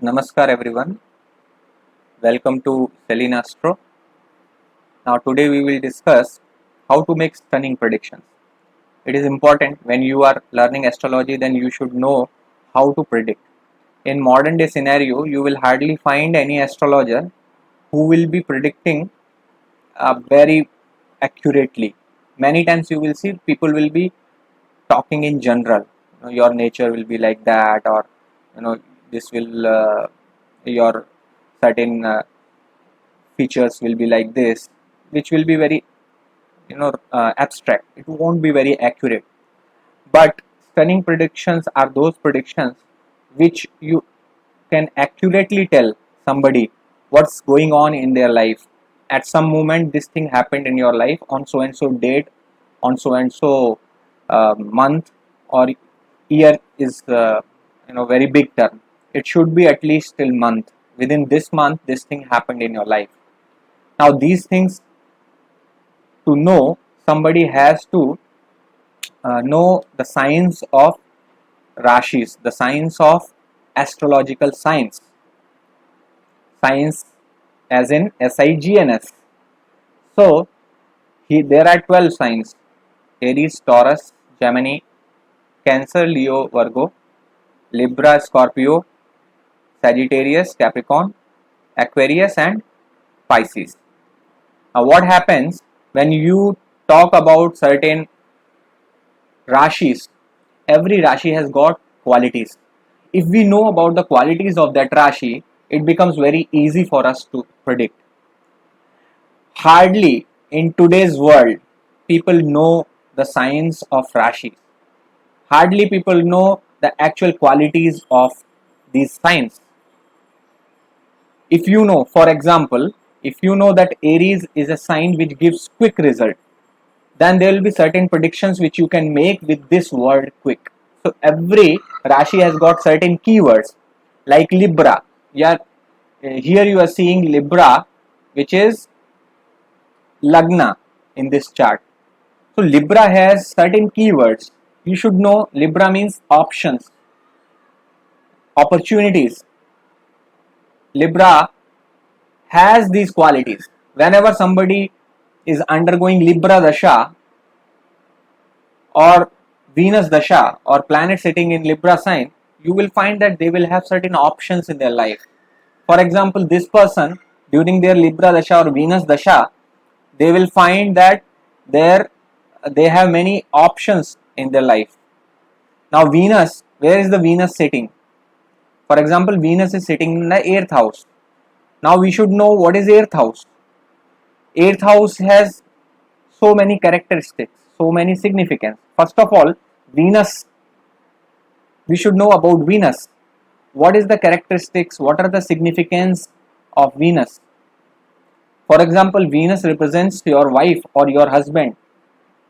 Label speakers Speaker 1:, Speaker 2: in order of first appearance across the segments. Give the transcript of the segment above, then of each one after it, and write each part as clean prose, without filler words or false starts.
Speaker 1: Namaskar everyone, welcome to Selene Astro. Now today we will discuss how to make stunning predictions. It is important when you are learning astrology, then you should know how to predict. In modern day scenario, you will hardly find any astrologer who will be predicting very accurately. Many times you will see people will be talking in general. Your nature will be like that, or this will your certain features will be like this, which will be very abstract. It won't be very accurate. But stunning predictions are those predictions which you can accurately tell somebody what's going on in their life. At some moment this thing happened in your life on so and so date, on so and so month or year is very big term. It should be at least till month. Within this month this thing happened in your life. Now these things, to know, somebody has to know the science of Rashis, the science of astrological science as in SIGNS. So there are 12 signs: Aries, Taurus, Gemini, Cancer, Leo, Virgo, Libra, Scorpio, Sagittarius, Capricorn, Aquarius and Pisces. Now what happens when you talk about certain Rashis? Every Rashi has got qualities. If we know about the qualities of that Rashi, it becomes very easy for us to predict. Hardly in today's world people know the science of Rashi. Hardly people know the actual qualities of these signs. If you know, for example, if you know that Aries is a sign which gives quick result, then there will be certain predictions which you can make with this word quick. So every Rashi has got certain keywords like Libra. Yeah, here you are seeing Libra, which is Lagna in this chart. So Libra has certain keywords. You should know Libra means options, opportunities. Libra has these qualities. Whenever somebody is undergoing Libra Dasha or Venus Dasha or planet sitting in Libra sign, you will find that they will have certain options in their life. For example, this person during their Libra Dasha or Venus Dasha, they will find that they have many options in their life. Now Venus, where is the Venus sitting? For example, Venus is sitting in the 8th house. Now we should know what is 8th house. 8th house has so many characteristics, so many significance. First of all, Venus, we should know about Venus. What is the characteristics? What are the significance of Venus? For example, Venus represents your wife or your husband.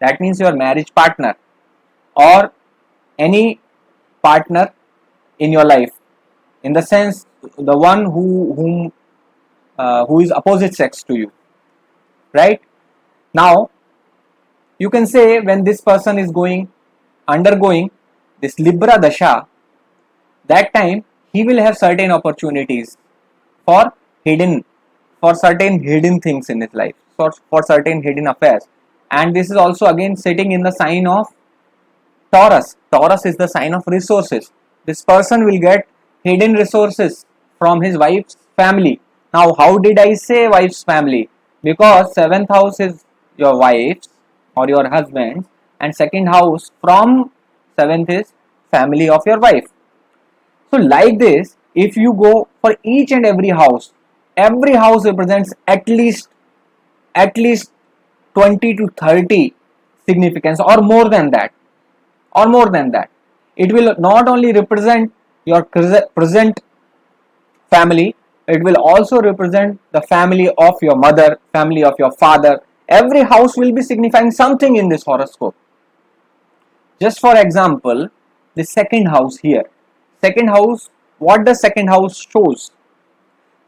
Speaker 1: That means your marriage partner or any partner in your life. In the sense, the one who is opposite sex to you, right? Now you can say when this person is undergoing this Libra Dasha, that time he will have certain opportunities for hidden for certain hidden things in his life, for certain hidden affairs. And this is also again sitting in the sign of Taurus. Taurus is the sign of resources. This person will get hidden resources from his wife's family. Now how did I say wife's family? Because 7th house is your wife's or your husband's, and 2nd house from 7th is family of your wife. So like this, if you go for each and every house represents at least 20 to 30 significance or more than that. It will not only represent your present family, it will also represent the family of your mother, family of your father. Every house will be signifying something in this horoscope. Just for example, the 2nd house here. 2nd house, what does 2nd house shows?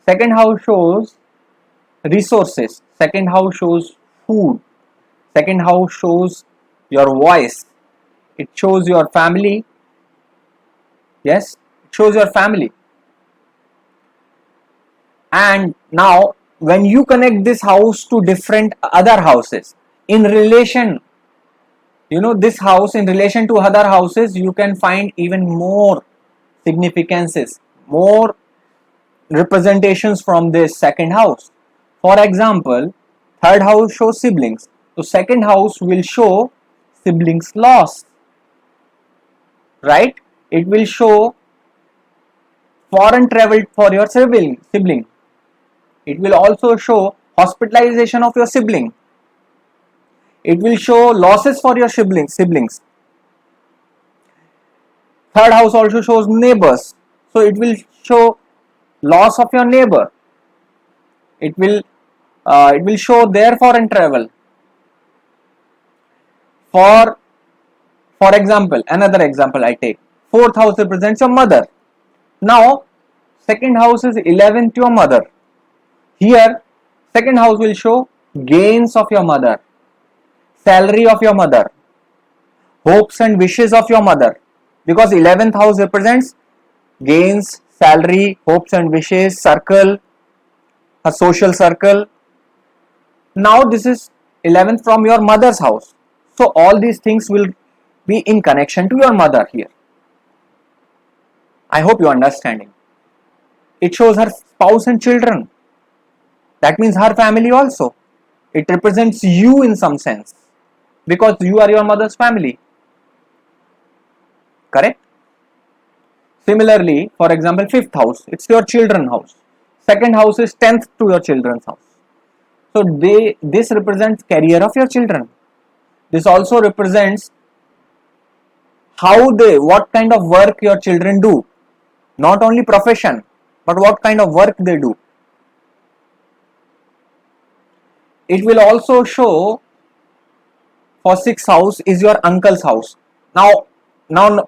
Speaker 1: 2nd house shows resources. 2nd house shows food. 2nd house shows your voice. It shows your family. Yes, it shows your family. And now when you connect this house to different other houses in relation, this house in relation to other houses, you can find even more significances, more representations from this second house. For example, third house shows siblings, so second house will show siblings loss, right? It will show foreign travel for your sibling. It will also show hospitalization of your sibling. It will show losses for your siblings. Third house also shows neighbors, so it will show loss of your neighbor. It will show their foreign travel. For example, another example I take, fourth house represents your mother. Now second house is 11th your mother. Here second house will show gains of your mother, salary of your mother, hopes and wishes of your mother, because 11th house represents gains, salary, hopes and wishes, circle, a social circle. Now this is 11th from your mother's house, so all these things will be in connection to your mother here. I hope you are understanding. It shows her spouse and children, that means her family also. It represents you in some sense, because you are your mother's family, correct? Similarly, for example, fifth house, it's your children house. Second house is 10th to your children's house. So this represents career of your children. This also represents what kind of work your children do. Not only profession, but what kind of work they do. It will also show, for sixth house is your uncle's house. Now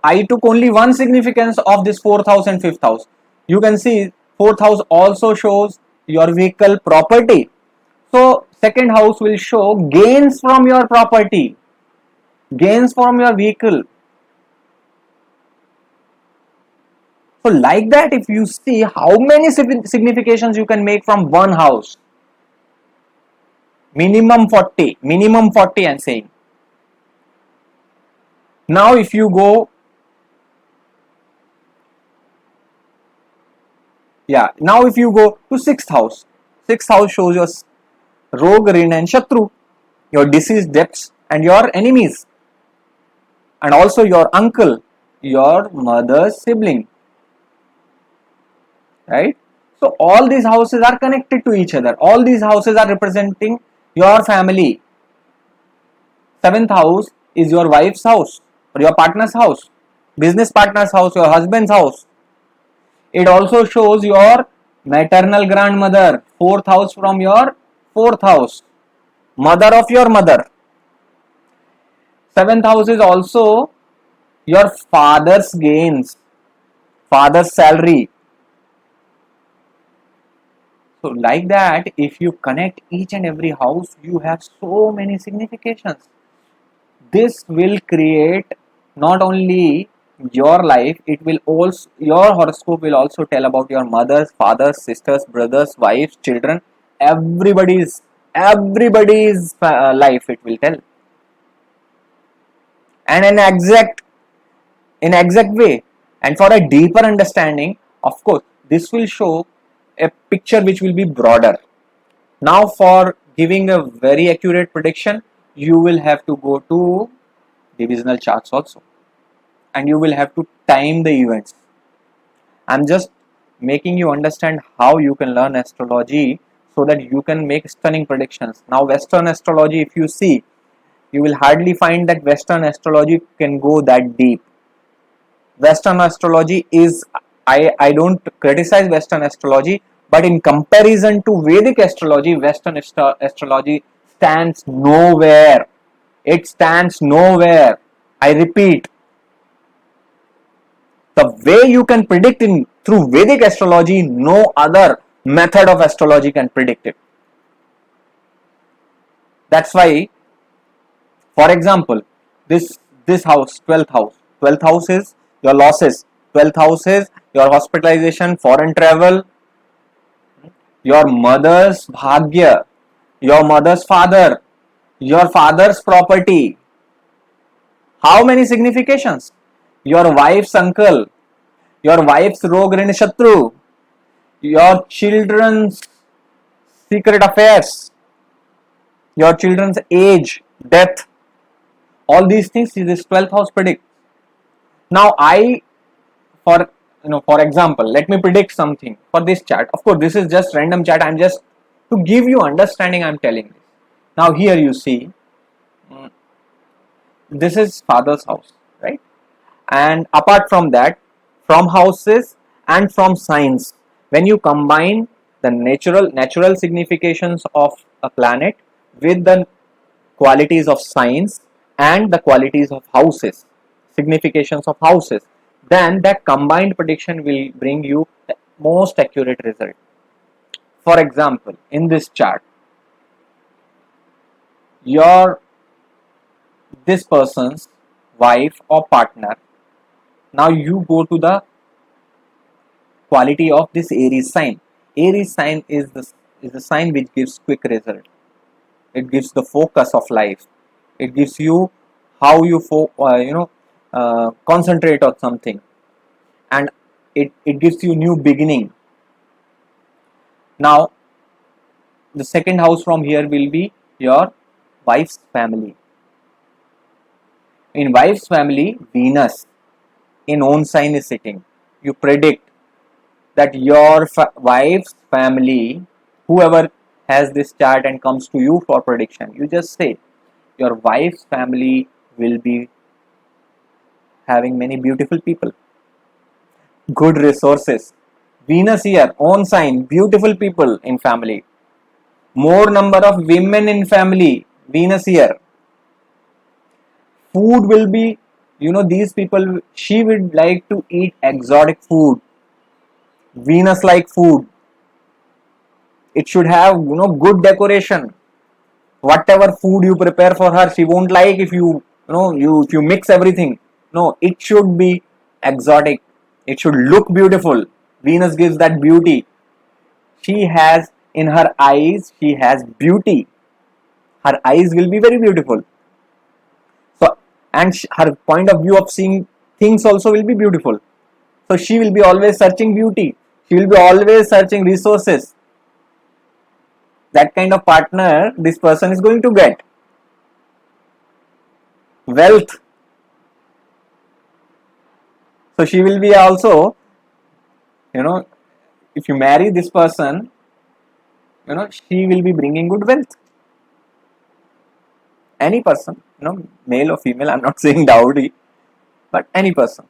Speaker 1: I took only one significance of this fourth house and fifth house. You can see fourth house also shows your vehicle property. So second house will show gains from your property, gains from your vehicle. So like that, if you see how many significations you can make from one house, minimum 40 I'm saying. Now if you go, to sixth house shows your rogue, rin and shatru, your deceased debts and your enemies, and also your uncle, your mother's sibling, right? So all these houses are connected to each other. All these houses are representing your family. Seventh house is your wife's house or your partner's house, business partner's house, your husband's house. It also shows your maternal grandmother, fourth house from your fourth house, mother of your mother. Seventh house is also your father's gains, father's salary. So like that, if you connect each and every house, you have so many significations. This will create not only your life, it will also, your horoscope will also tell about your mother's, father's, sisters, brothers, wives, children, everybody's life it will tell, and in exact way. And for a deeper understanding, of course, this will show a picture which will be broader. Now for giving a very accurate prediction, you will have to go to divisional charts also, and you will have to time the events. I'm just making you understand how you can learn astrology so that you can make stunning predictions. Now Western astrology, if you see, you will hardly find that Western astrology can go that deep. Western astrology is, I don't criticize Western astrology, but in comparison to Vedic astrology, Western astrology stands nowhere. It stands nowhere. I repeat, the way you can predict through Vedic astrology, no other method of astrology can predict it. That's why, for example, this house, 12th house is your losses, 12th house is your hospitalization, foreign travel, your mother's bhagya, your mother's father, your father's property. How many significations? Your wife's uncle, your wife's rogue rin shatru, your children's secret affairs, your children's age, death, all these things this 12th house predicts. Now I, for for example, let me predict something for this chart. Of course, this is just random chart. I'm just to give you understanding. I'm telling this. Now here you see, this is father's house, right? And apart from that, from houses and from signs, when you combine the natural significations of a planet with the qualities of signs and the qualities of houses, significations of houses, then that combined prediction will bring you the most accurate result. For example, in this chart, your this person's wife or partner, now you go to the quality of this Aries sign. Aries sign is the sign which gives quick result. It gives the focus of life. It gives you how you concentrate on something, and it gives you new beginning. Now the second house from here will be your wife's family. In wife's family, Venus in own sign is sitting. You predict that your wife's family, whoever has this chart and comes to you for prediction, you just say your wife's family will be having many beautiful people, good resources. Venus here, own sign, beautiful people in family, more number of women in family, Venus here. Food will be, these people, she would like to eat exotic food, Venus like food. It should have, good decoration. Whatever food you prepare for her, she won't like if if you mix everything. No, it should be exotic. It should look beautiful. Venus gives that beauty. She has in her eyes, she has beauty. Her eyes will be very beautiful. So, and her point of view of seeing things also will be beautiful. So she will be always searching beauty. She will be always searching resources. That kind of partner this person is going to get. Wealth. So she will be also, if you marry this person, she will be bringing good wealth. Any person, male or female, I'm not saying dowry, but any person.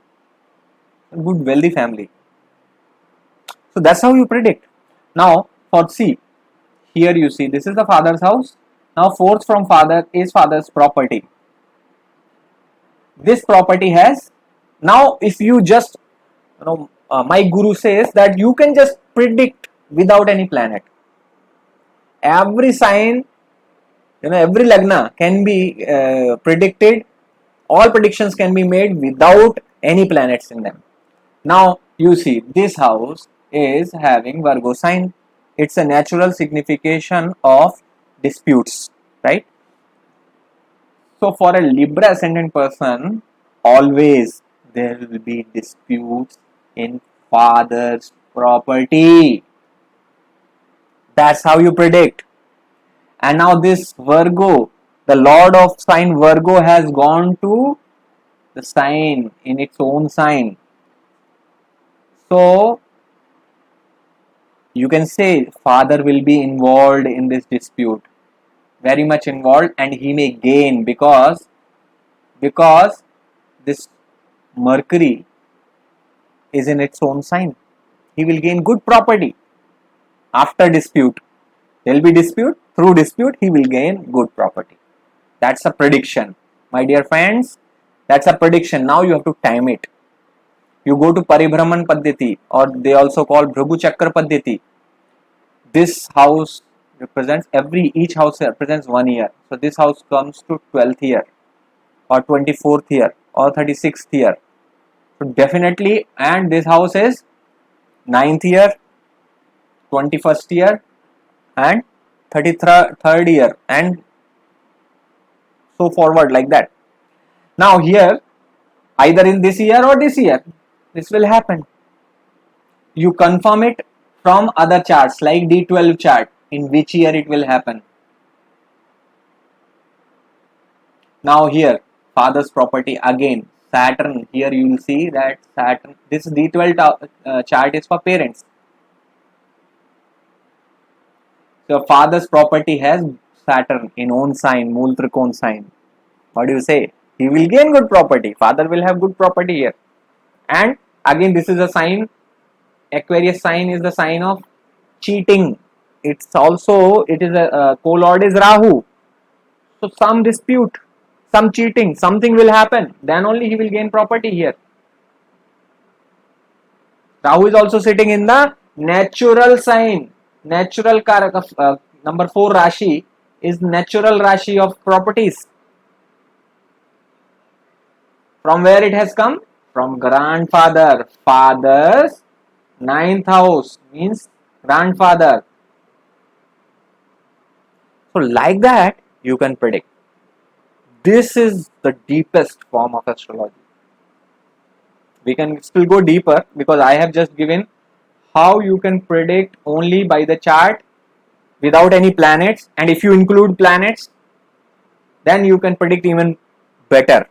Speaker 1: Good wealthy family. So that's how you predict. Now for C, here you see this is the father's house. Now fourth from father is father's property. This property has, now if you just, my guru says that you can just predict without any planet. Every sign, every lagna can be predicted. All predictions can be made without any planets in them. Now you see this house is having Virgo sign. It's a natural signification of disputes, right? So for a Libra ascendant person, always there will be disputes in father's property. That's how you predict. And now this Virgo, the lord of sign Virgo has gone to the sign in its own sign. So you can say father will be involved in this dispute, very much involved, and he may gain because this Mercury is in its own sign. He will gain good property after dispute. There will be dispute. Through dispute, he will gain good property. That's a prediction. My dear friends, that's a prediction. Now you have to time it. You go to Paribhraman Paddhati, or they also call Bhrigu Chakra Paddhati. This house represents each house represents 1 year. So this house comes to 12th year, or 24th year, or 36th year. So definitely, and this house is 9th year, 21st year and 33rd year, and so forward like that. Now here, either in this year or this year, this will happen. You confirm it from other charts like D12 chart, in which year it will happen. Now here, father's property again, Saturn. Here you will see that Saturn, this D12 chart is for parents. So father's property has Saturn in own sign, Mool Trikon sign. What do you say? He will gain good property. Father will have good property here. And again, this is a sign. Aquarius sign is the sign of cheating. It's also, it is a co-lord is Rahu. So some dispute, some cheating, something will happen. Then only he will gain property here. Rahu is also sitting in the natural sign. Natural karak of number 4 Rashi is natural Rashi of properties. From where it has come? From grandfather. Father's 9th house means grandfather. So like that you can predict. This is the deepest form of astrology. We can still go deeper because I have just given how you can predict only by the chart without any planets, and if you include planets, then you can predict even better.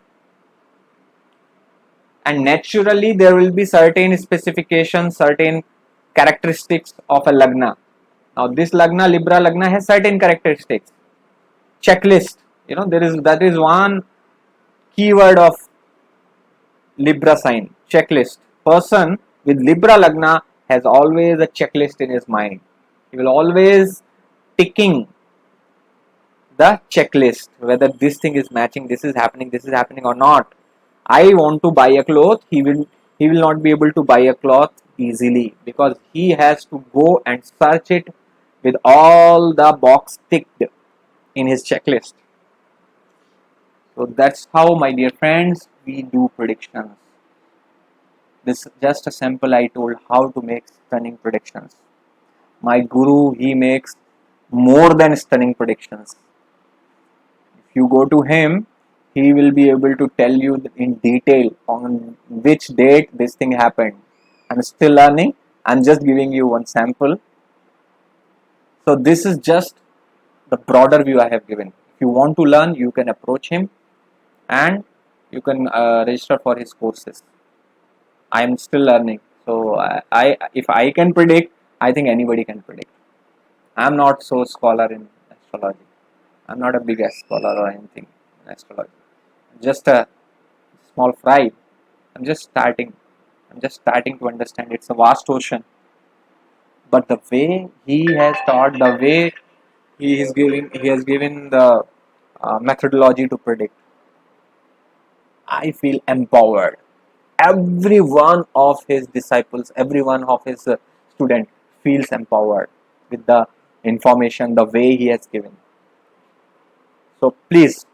Speaker 1: And naturally there will be certain specifications, certain characteristics of a lagna. Now this lagna, Libra lagna, has certain characteristics. Checklist, that is one keyword of Libra sign. Checklist. Person with Libra lagna has always a checklist in his mind. He will always ticking the checklist whether this thing is matching, this is happening or not. I want to buy a cloth. He will not be able to buy a cloth easily because he has to go and search it with all the box ticked in his checklist. So that's how, my dear friends, we do predictions. This is just a sample I told how to make stunning predictions. My guru, he makes more than stunning predictions. If you go to him, he will be able to tell you in detail on which date this thing happened. I'm still learning. I'm just giving you one sample. So this is just the broader view I have given. If you want to learn, you can approach him and you can register for his courses. I am still learning. So if I can predict, I think anybody can predict. I am not so scholar in astrology. I'm not a big scholar or anything in astrology. Just a small fry. I'm just starting to understand. It's a vast ocean. But the way he has taught, the way he has given the methodology to predict, I feel empowered. Every one of his disciples, every one of his students feels empowered with the information, the way he has given. So please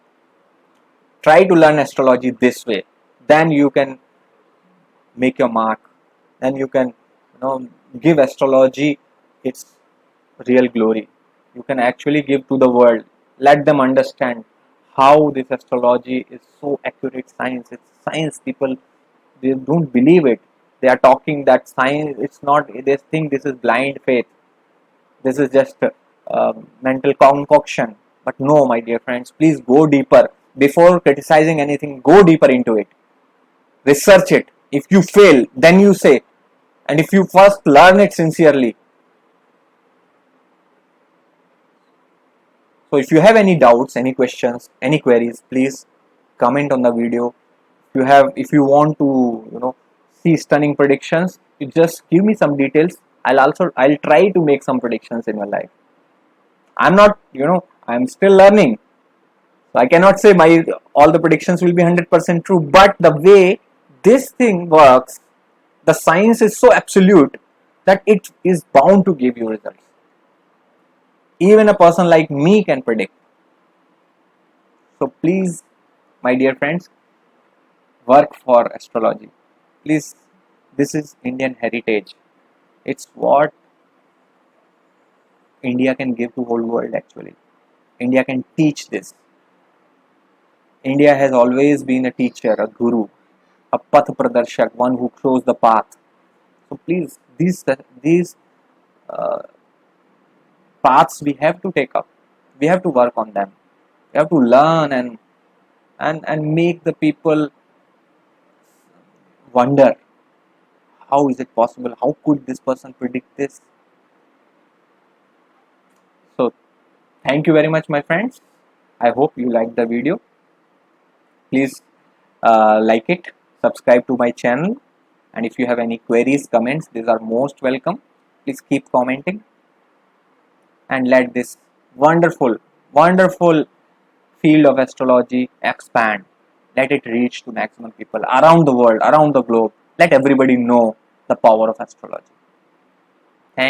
Speaker 1: try to learn astrology this way. Then you can make your mark. Then you can, give astrology its real glory. You can actually give to the world. Let them understand how this astrology is so accurate science. It's science. People, they don't believe it. They are talking that science, it's not, they think this is blind faith. This is just mental concoction. But no, my dear friends, please go deeper. Before criticizing anything, go deeper into it. Research it. If you fail, then you say. And if you first learn it sincerely. So if you have any doubts, any questions, any queries, please comment on the video. If you want to, see stunning predictions, you just give me some details. I'll try to make some predictions in your life. I'm not, I'm still learning. So I cannot say all the predictions will be 100% true, but the way this thing works, the science is so absolute that it is bound to give you results. Even a person like me can predict. So please, my dear friends, work for astrology. Please, this is Indian heritage. It's what India can give to whole world actually. India can teach this. India has always been a teacher, a guru, a path pradarshak, one who shows the path. So please, these uh, paths we have to take up. We have to work on them. We have to learn and make the people wonder, how is it possible? How could this person predict this? So thank you very much, my friends. I hope you liked the video. Please like it, subscribe to my channel, and if you have any queries, comments, these are most welcome. Please keep commenting and let this wonderful, wonderful field of astrology expand. Let it reach to maximum people around the world, around the globe. Let everybody know the power of astrology.